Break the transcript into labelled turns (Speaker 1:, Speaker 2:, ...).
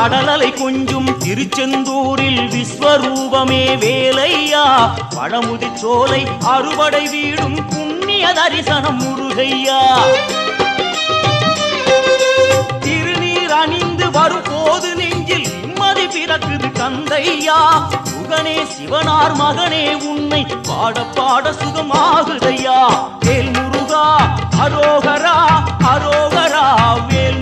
Speaker 1: கடலலை கொஞ்சும் திருச்செந்தூரில் விஸ்வரூபமே வேலையா பழமுதி சோலை அறுபடை வீடும் புண்ணிய தரிசனம் முருகையா திருநீர் அணிந்து வரும் போது நெஞ்சில் நிம்மதி பிறக்குது கந்தையா சுகனே சிவனார் மகனே உன்னை பாட பாட சுகமாகுதையா வேல் முருகா அரோகரா அரோகரா வேல்